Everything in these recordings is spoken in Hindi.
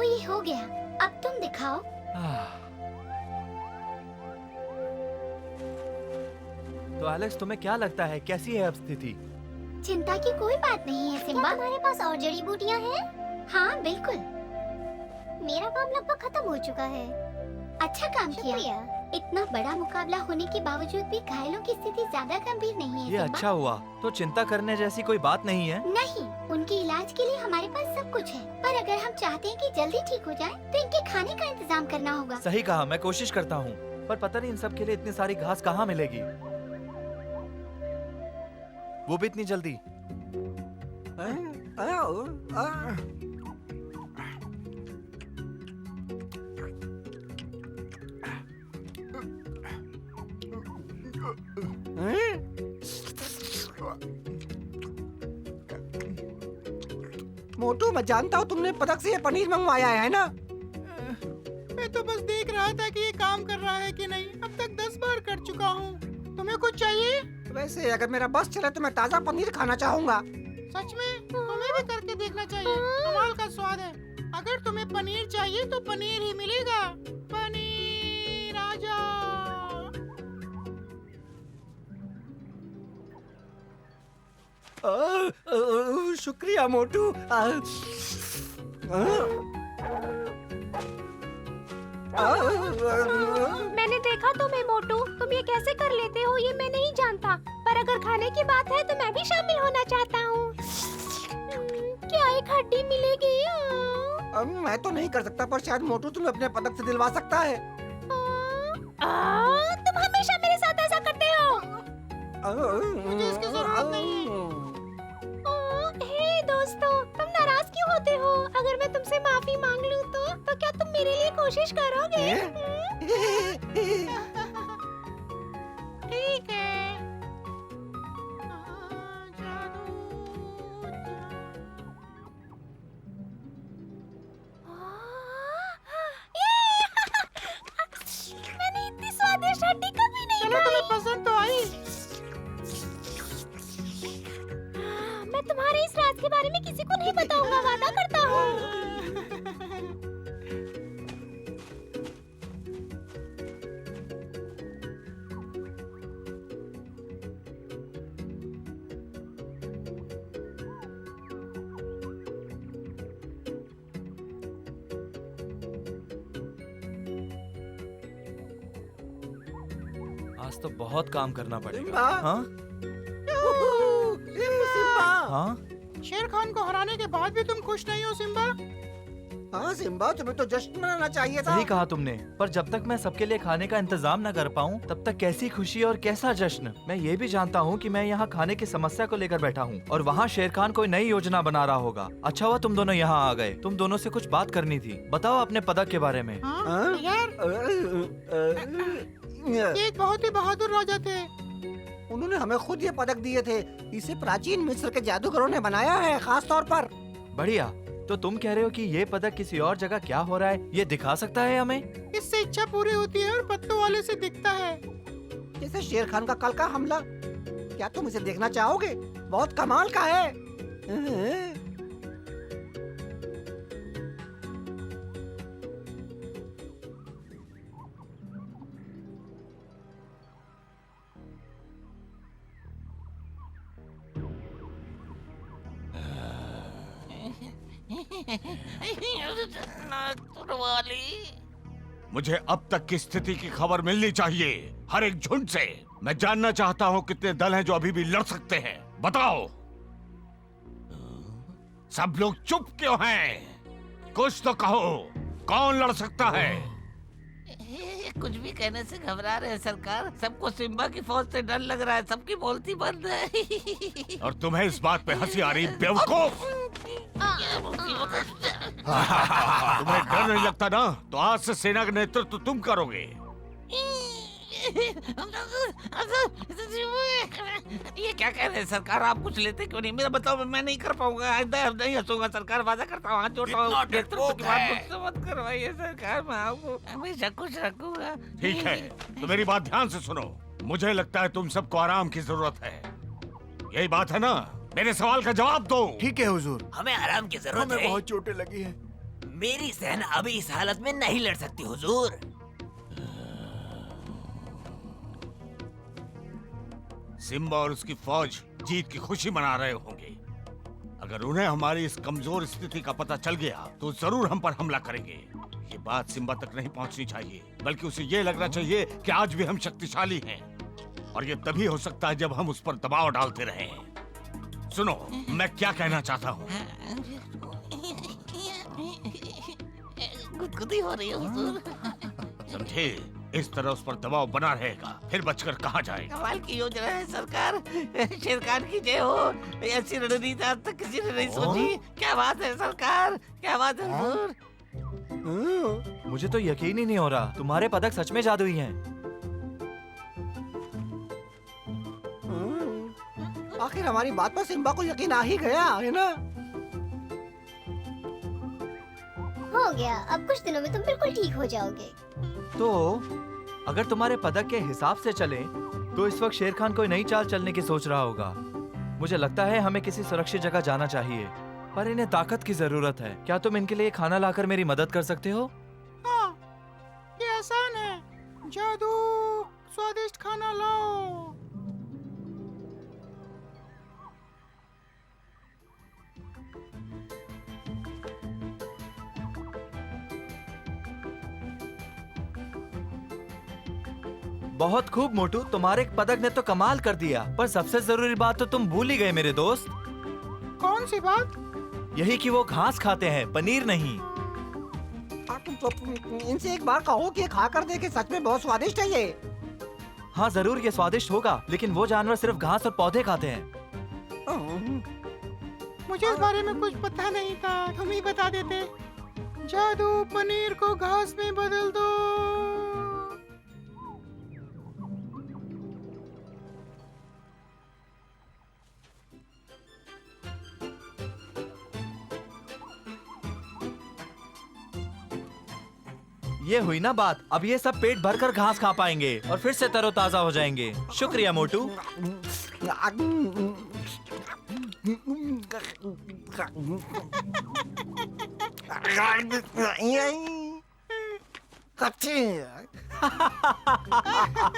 तो ये हो गया, अब तुम दिखाओ। तो एलेक्स, तुम्हें क्या लगता है कैसी है अब स्थिति? चिंता की कोई बात नहीं है सिम्बा। हमारे पास और जड़ी बूटियाँ हैं? हाँ बिल्कुल। मेरा काम लगभग खत्म हो चुका है। अच्छा काम किया। इतना बड़ा मुकाबला होने के बावजूद भी घायलों की स्थिति ज्यादा गंभीर नहीं है। ये अच्छा हुआ। तो चिंता करने जैसी कोई बात नहीं है। नहीं, उनके इलाज के लिए हमारे पास सब कुछ है। पर अगर हम चाहते हैं कि जल्दी ठीक हो जाए, तो इनके खाने का इंतजाम करना होगा। सही कहा, मैं कोशिश करता हूँ, पर पता नहीं इन सब के लिए इतनी सारी घास कहाँ मिलेगी, वो भी इतनी जल्दी। मोटू, मैं जानता हूँ तुमने पदक से ये पनीर मंगवाया है ना? मैं तो बस देख रहा था कि ये काम कर रहा है कि नहीं। अब तक 10 बार कर चुका हूँ। तुम्हें कुछ चाहिए? वैसे अगर मेरा बस चले तो मैं ताजा पनीर खाना चाहूँगा। सच में? तुम्हें भी करके देखना चाहिए, कमाल का स्वाद है। अगर तुम्हें पनीर चाहिए तो पनीर ही मिलेगा। पनीर आजा। शुक्रिया मोटू। मैंने देखा तुम्हें मोटू, तुम ये कैसे कर लेते हो ये मैं नहीं जानता, पर अगर खाने की बात है तो मैं भी शामिल होना चाहता हूँ। क्या एक हड्डी मिलेगी? मैं तो नहीं कर सकता, पर शायद मोटू तुम्हें अपने पदक से दिलवा सकता है। तुम हमेशा मेरे साथ ऐसा करते हो। मुझे इसकी जरूरत नहीं है। हे दोस्तों, तुम नाराज क्यों होते हो? अगर मैं तुमसे माफी मांग लूं तो क्या तुम मेरे लिए कोशिश करोगे? ठीक है। मैंने इतनी स्वादिष्ट हड्डी कभी नहीं चलो, तुम्हें पसंद तो आई। मैं तुम्हारे इस राज के बारे में किसी को नहीं बताऊंगा, वादा करता हूँ। आज तो बहुत काम करना पड़ेगा। सिम्बा। हाँ सिम्बा। हाँ, शेर खान को हराने के बाद भी तुम खुश नहीं हो सिम्बा? हाँ सिम्बा, तुम्हें तो जश्न मनाना चाहिए था। सही कहा तुमने, पर जब तक मैं सबके लिए खाने का इंतजाम न कर पाऊँ तब तक कैसी खुशी और कैसा जश्न। मैं ये भी जानता हूँ कि मैं यहाँ खाने की समस्या को लेकर बैठा हूँ और वहाँ शेर खान कोई नई योजना बना रहा होगा। अच्छा हुआ तुम दोनों यहाँ आ गए। तुम दोनों से कुछ बात करनी थी। बताओ अपने पदक के बारे में। हाँ? यार, ये एक बहुत ही बहादुर राजा थे। उन्होंने हमें खुद ये पदक दिए थे। इसे प्राचीन मिस्र के जादूगरों ने बनाया है, खास तौर पर। बढ़िया। तो तुम कह रहे हो कि ये पदक किसी और जगह क्या हो रहा है, ये दिखा सकता है हमें? इससे इच्छा पूरी होती है और पत्तों वाले से दिखता है। जैसे शेर खान का कल का हमला। क्या तुम इसे देखना चाहोगे? बहुत कमाल का है। मुझे अब तक की स्थिति की खबर मिलनी चाहिए, हर एक झुंड से। मैं जानना चाहता हूँ कितने दल हैं जो अभी भी लड़ सकते हैं। बताओ। सब लोग चुप क्यों हैं? कुछ तो कहो, कौन लड़ सकता है? कुछ भी कहने से घबरा रहे हैं सरकार। सबको सिम्बा की फौज से डर लग रहा है, सबकी बोलती बंद है। और तुम्हें इस बात पे हंसी आ रही, बेवकूफ? तुम्हें डर नहीं लगता ना? तो आज से सेना का नेतृत्व तुम करोगे। ये क्या कह रहे हैं सरकार? आप कुछ लेते क्यों नहीं? मेरा बताओ, मैं नहीं कर पाऊंगा। नहीं हंसूंगा सरकार, वादा करता हूँ। हाथ जोड़ता हूँ। नेतृत्व की बात मुझसे मत करवाइए सरकार, मैं आपको हमेशा खुश रखूंगा। ठीक है, तो मेरी बात ध्यान से सुनो। मुझे लगता है तुम सबको आराम की जरूरत है। यही बात है ना? मेरे सवाल का जवाब दो। ठीक है हुजूर। हमें आराम की जरूरत है। बहुत चोटें लगी हैं। मेरी सेना अभी इस हालत में नहीं लड़ सकती हुजूर। सिम्बा और उसकी फौज जीत की खुशी मना रहे होंगे। अगर उन्हें हमारी इस कमजोर स्थिति का पता चल गया तो जरूर हम पर हमला करेंगे। ये बात सिम्बा तक नहीं पहुंचनी चाहिए, बल्कि उसे ये लगना चाहिए कि आज भी हम शक्तिशाली हैं। और ये तभी हो सकता है जब हम उस पर दबाव डालते रहें। सुनो, मैं क्या कहना चाहता हूँ। गुदगुदी हो रही है हुजूर। समझे, इस तरह उस पर दबाव बना रहेगा, फिर बचकर कहाँ जाएगा। कमाल की योजना है सरकार। शेर खान की जय हो। ऐसी रणनीति आज तक किसी ने नहीं सोची। क्या बात है सरकार, क्या बात है हुजूर। मुझे तो यकीन ही नहीं हो रहा, तुम्हारे पदक सच में जादुई हैं। आखिर हमारी बात पर सिम्बा को यकीन आ ही गया है ना? हो गया, अब कुछ दिनों में तुम बिल्कुल ठीक हो जाओगे। तो अगर तुम्हारे पदक के हिसाब से चले तो इस वक्त शेर खान कोई नई चाल चलने की सोच रहा होगा। मुझे लगता है हमें किसी सुरक्षित जगह जाना चाहिए, पर इन्हें ताकत की जरूरत है। क्या तुम इनके लिए खाना लाकर मेरी मदद कर सकते हो? हाँ, ये आसान है। जादू, स्वादिष्ट खाना लाओ। बहुत खूब मोटू, तुम्हारे पदक ने तो कमाल कर दिया, पर सबसे जरूरी बात तो तुम भूल ही गए मेरे दोस्त। कौन सी बात? यही कि वो घास खाते हैं, पनीर नहीं। इनसे एक बार कहो कि खाकर देखे, सच में बहुत स्वादिष्ट है ये। हाँ जरूर, ये स्वादिष्ट होगा, लेकिन वो जानवर सिर्फ घास और पौधे खाते हैं। मुझे इस बारे में कुछ पता नहीं था, तुम ही बता देते। जादू, पनीर को घास में बदल दो। ये हुई ना बात। अब ये सब पेट भरकर घास खा पाएंगे और फिर से तरोताजा हो जाएंगे। शुक्रिया मोटू।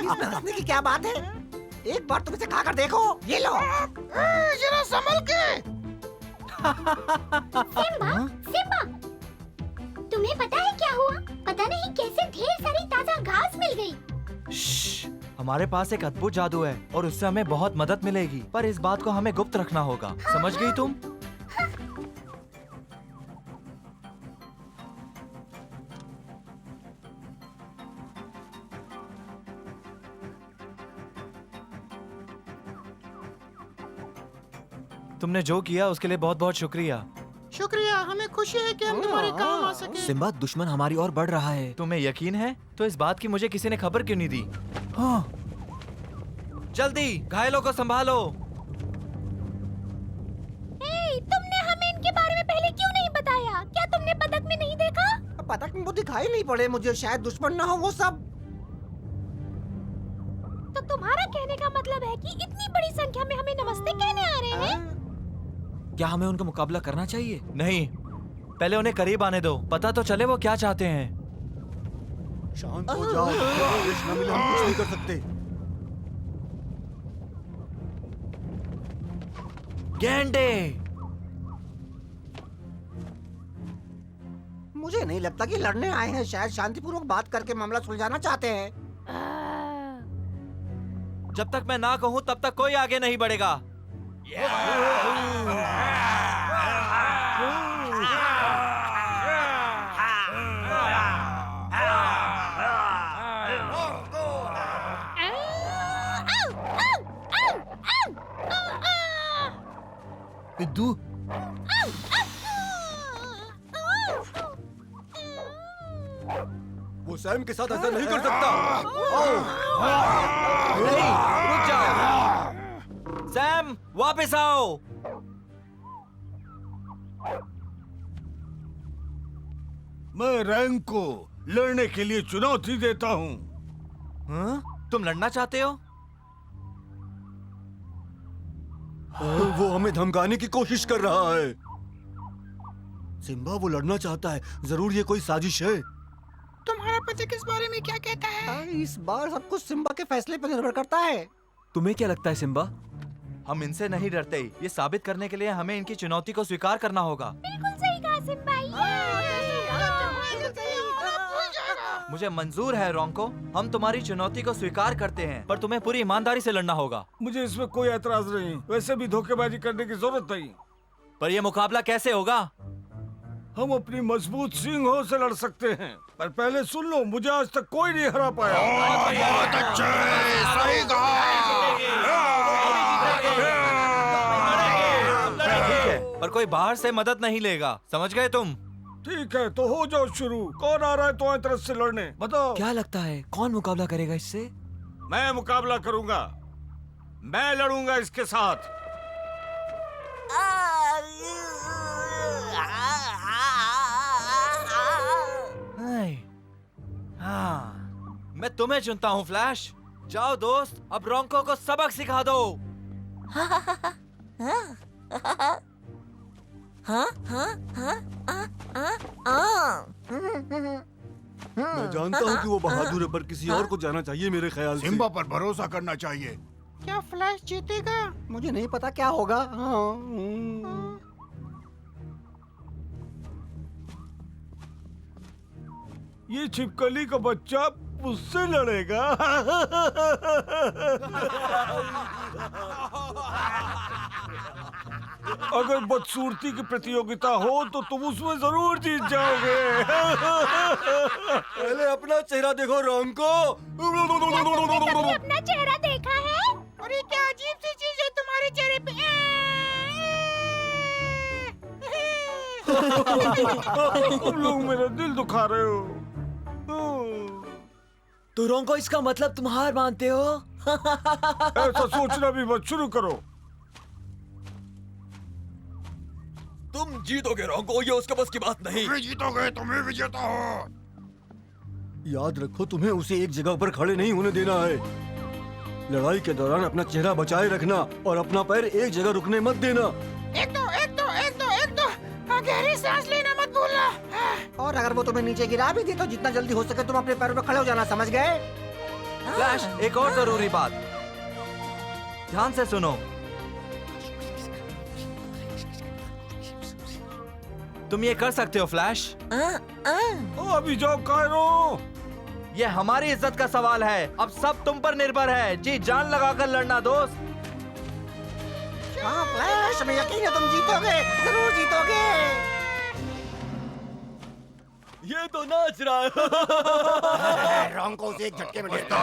इसमें हंसने की क्या बात है? एक बार तुम इसे खाकर देखो। ये लो। जरा संभल के। सिम्बा, सिम्बा, तुम्हें पता है क्या हुआ? पता नहीं कैसे ढेर सारी ताजा घास मिल गई। श्श्श, हमारे पास एक अद्भुत जादू है और उससे हमें बहुत मदद मिलेगी, पर इस बात को हमें गुप्त रखना होगा। समझ गई तुम? तुमने जो किया उसके लिए बहुत बहुत शुक्रिया। शुक्रिया, हमें खुशी है कि हम तुम्हारे काम आ सके। सिम्बा, दुश्मन हमारी ओर बढ़ रहा है। तुम्हें यकीन है? तो इस बात की मुझे किसी ने खबर क्यों नहीं दी? हाँ। जल्दी घायलों को संभालो। तुमने हमें इनके बारे में पहले क्यों नहीं बताया? क्या तुमने पदक में नहीं देखा? पदक में वो दिखाई नहीं पड़े मुझे, शायद दुश्मन ना हो वो सब। तो तुम्हारा कहने का मतलब है कि इतनी बड़ी संख्या में हमें नमस्ते कहने आ रहे हैं? क्या हमें उनका मुकाबला करना चाहिए? नहीं, पहले उन्हें करीब आने दो, पता तो चले वो क्या चाहते हैं। शांत हो जाओ, आदेश न मिले हम कुछ नहीं कर सकते। गेंडे, मुझे नहीं लगता कि लड़ने आए हैं, शायद शांतिपूर्वक बात करके मामला सुलझाना चाहते हैं। जब तक मैं ना कहूँ तब तक कोई आगे नहीं बढ़ेगा। बिद्दू, वो सैम के साथ ऐसा नहीं कर सकता। नहीं, रुक जाओ। सैम, वापस आओ। मैं रैंक को लड़ने के लिए चुनौती देता हूँ। हाँ? तुम लड़ना चाहते हो? वो हमें धमकाने की कोशिश कर रहा है। सिम्बा वो लड़ना चाहता है, जरूर ये कोई साजिश है। तुम्हारा पति किस बारे में क्या कहता है? इस बार सब कुछ सिम्बा के फैसले पर निर्भर करता है। तुम्हें क्या लगता है सिम्बा? हम इनसे नहीं डरते। ये साबित करने के लिए हमें इनकी चुनौती को स्वीकार करना होगा। बिल्कुल सही कहा सिम्बा। मुझे मंजूर है रोंको, हम तुम्हारी चुनौती को स्वीकार करते हैं, पर तुम्हें पूरी ईमानदारी से लड़ना होगा। मुझे इसमें कोई एतराज नहीं, वैसे भी धोखेबाजी करने की जरूरत नहीं। पर यह मुकाबला कैसे होगा? हम अपनी मजबूत सींगों से लड़ सकते हैं, पर पहले सुन लो, मुझे आज तक कोई नहीं हरा पाया। बहुत अच्छे, सही ठीक है, पर कोई बाहर से मदद नहीं लेगा, समझ गए तुम? ठीक है, तो हो जाओ शुरू। कौन आ रहा है तुम्हारी तरफ से लड़ने? बताओ। क्या लगता है कौन मुकाबला करेगा इससे? मैं मुकाबला करूंगा, मैं लड़ूंगा इसके साथ। हाँ, मैं तुम्हें चुनता हूँ फ्लैश। जाओ दोस्त, अब रोंको को सबक सिखा दो। मैं जानता हूँ कि वो बहादुर है, पर किसी और को जाना चाहिए मेरे ख्याल से। सिम्बा पर भरोसा करना चाहिए। क्या फ्लैश जीतेगा? मुझे नहीं पता क्या होगा। ये छिपकली का बच्चा मुझसे लड़ेगा। अगर बदसूरती की प्रतियोगिता हो तो तुम उसमें जरूर जीत जाओगे। पहले अपना चेहरा देखो रोंको। कभी अपना चेहरा देखा है? अरे क्या अजीब सी चीज है तुम्हारे चेहरे पे। तुम लोग मेरा दिल दुखा रहे हो। तो रोंको, इसका मतलब तुम हार मानते हो? ऐसा सोचना भी मत शुरू करो। तुम जीतोगे रोंको, ये उसके बस की बात नहीं। तुम्हें जीतोगे, तुम्हें विजेता हो। याद रखो, तुम्हें उसे एक जगह पर खड़े नहीं होने देना है। लड़ाई के दौरान अपना चेहरा बचाए रखना और अपना पैर एक जगह रुकने मत देना। एक दो। गहरी सांस लेना मत भूलना। और अगर वो तुम्हें नीचे गिरा भी दे तो जितना जल्दी हो सके तुम अपने पैरों पे खड़े हो जाना, समझ गए? फ्लैश, एक और जरूरी बात, ध्यान से सुनो। तुम ये कर सकते हो फ्लैश। अभी जाओ कायरो। ये हमारी इज्जत का सवाल है, अब सब तुम पर निर्भर है। जी जान लगाकर लड़ना दोस्त। हाँ फ्लैश, हमें यकीन है तुम जीतोगे, जरूर जीतोगे। ये तो नाच रहा है। रोंको उसे एक झटके में गिरता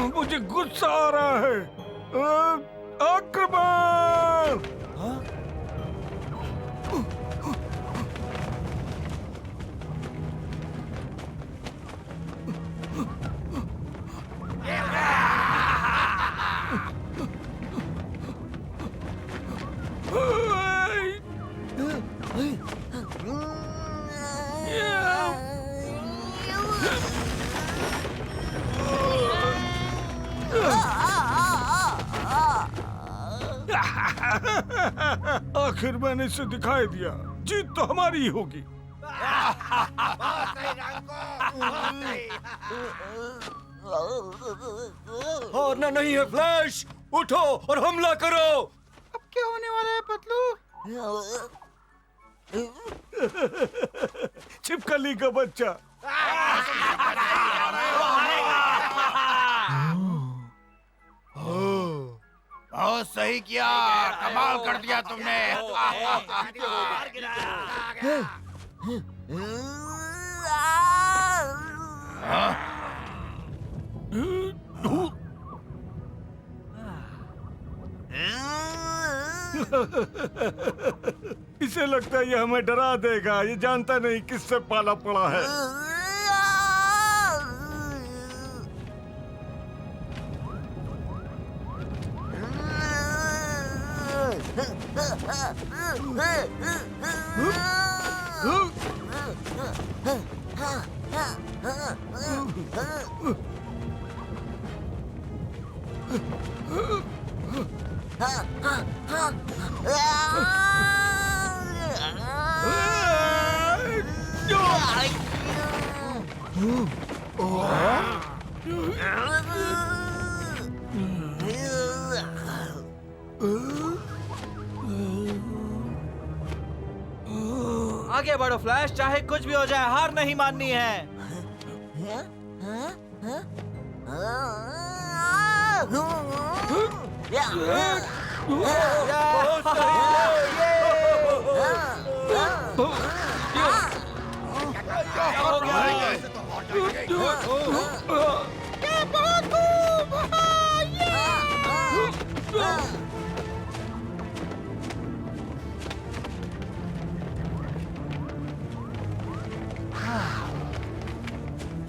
मुझे गुस्सा आ रहा है। आक्रमण! आखिर मैंने इसे दिखाई दिया, जीत तो हमारी ही होगी। हारना नहीं है फ्लैश, उठो और हमला करो। अब क्या होने वाला है पतलू? छिपकली का बच्चा। बहुत सही किया, कमाल कर दिया तुमने। इसे लगता है ये हमें डरा देगा। ये जानता नहीं किससे पाला पड़ा है। आगे बढ़ो फ्लैश, चाहे कुछ भी हो जाए हार नहीं माननी है।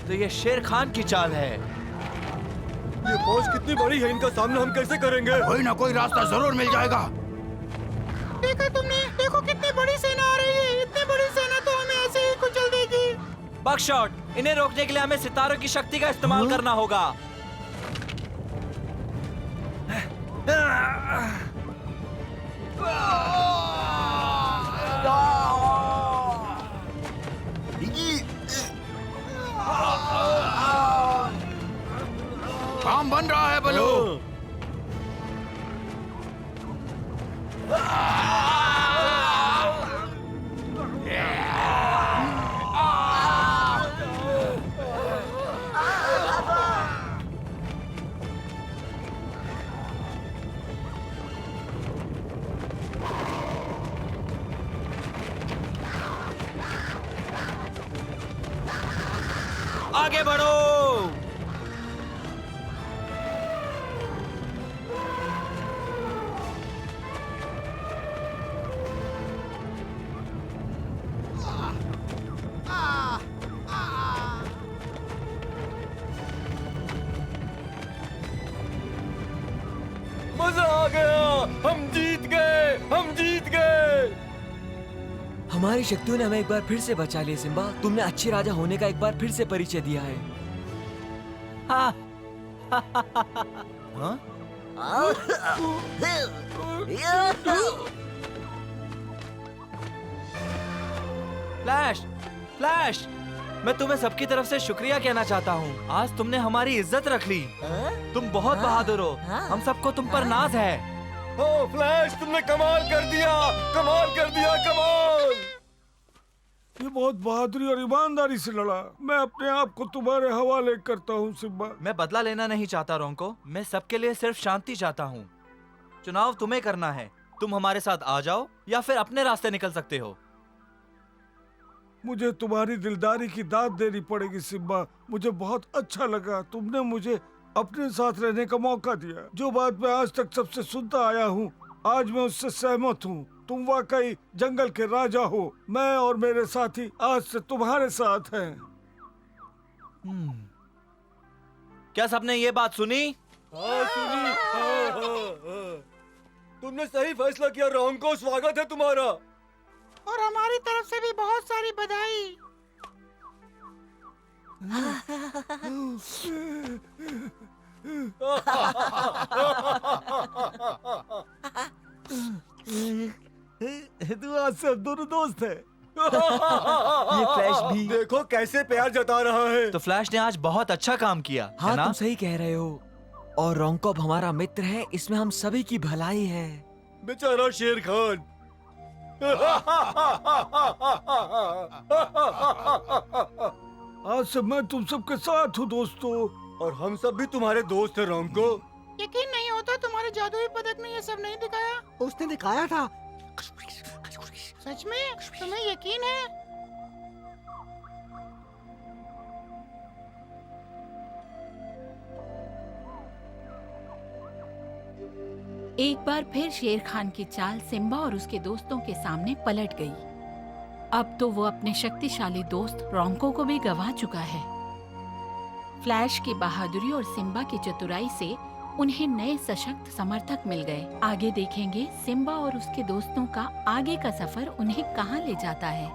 तो ये शेर खान की चाल है। ये फौज कितनी बड़ी है, इनका सामना हम कैसे करेंगे? कोई ना कोई रास्ता जरूर मिल जाएगा। देखा तुमने? देखो कितनी बड़ी सेना आ रही है। इतनी बड़ी सेना तो हमें ऐसे ही कुचल देगी। बकशॉट, इन्हें रोकने के लिए हमें सितारों की शक्ति का इस्तेमाल करना होगा। काम बन रहा है बलू। आगे बढ़ो। मजा आ गया, हम जीत गए, हम जीत गए। हमारी शक्तियों ने हमें एक बार फिर से बचा लिया सिम्बा। तुमने अच्छे राजा होने का एक बार फिर से परिचय दिया है। हाँ। फ्लैश, फ्लैश, मैं तुम्हें सबकी तरफ से शुक्रिया कहना चाहता हूँ। आज तुमने हमारी इज्जत रख ली। तुम बहुत बहादुर हो। हम सबको तुम पर नाज है। ओ फ्लैश, तुमने कमाल कर दिया, कमाल कर दिया, कमाल। ये बहुत बहादुरी और ईमानदारी से लड़ा। मैं अपने आप को तुम्हारे हवाले करता हूँ सिम्बा। मैं बदला लेना नहीं चाहता रोंको, मैं सबके लिए सिर्फ शांति चाहता हूँ। चुनाव तुम्हें करना है। तुम हमारे साथ आ जाओ या फिर अपने रास्ते निकल सकते हो। मुझे तुम्हारी दिलदारी की दाद देनी पड़ेगी सिम्बा। मुझे बहुत अच्छा लगा, तुमने मुझे अपने साथ रहने का मौका दिया। जो बात मैं आज तक सबसे सुनता आया हूँ, आज मैं उससे सहमत हूँ। तुम वाकई जंगल के राजा हो। मैं और मेरे साथी आज से तुम्हारे साथ हैं। क्या सबने ये बात सुनी? हाँ सुनी। हाँ। तुमने सही फैसला किया रोंको, स्वागत है तुम्हारा। और हमारी तरफ से भी बहुत सारी बधाई। तू आज से दोनों दोस्त है। ये फ्लैश भी देखो कैसे प्यार जता रहा है। तो फ्लैश ने आज बहुत अच्छा काम किया, है हाँ ना? तुम सही कह रहे हो। और रोंको अब हमारा मित्र है, इसमें हम सभी की भलाई है। बेचारा शेर खान। आज से मैं तुम सबके साथ हूँ दोस्तों। और हम सब भी तुम्हारे दोस्त हैं रोंको। यकीन नहीं होता तुम्हारे जादुई पदक ने ये सब नहीं दिखाया। उसने दिखाया था। सच में तुम्हें यकीन है? एक बार फिर शेर खान की चाल सिम्बा और उसके दोस्तों के सामने पलट गई। अब तो वो अपने शक्तिशाली दोस्त रोंको को भी गंवा चुका है। फ्लैश की बहादुरी और सिम्बा की चतुराई से उन्हें नए सशक्त समर्थक मिल गए। आगे देखेंगे सिम्बा और उसके दोस्तों का आगे का सफर उन्हें कहां ले जाता है।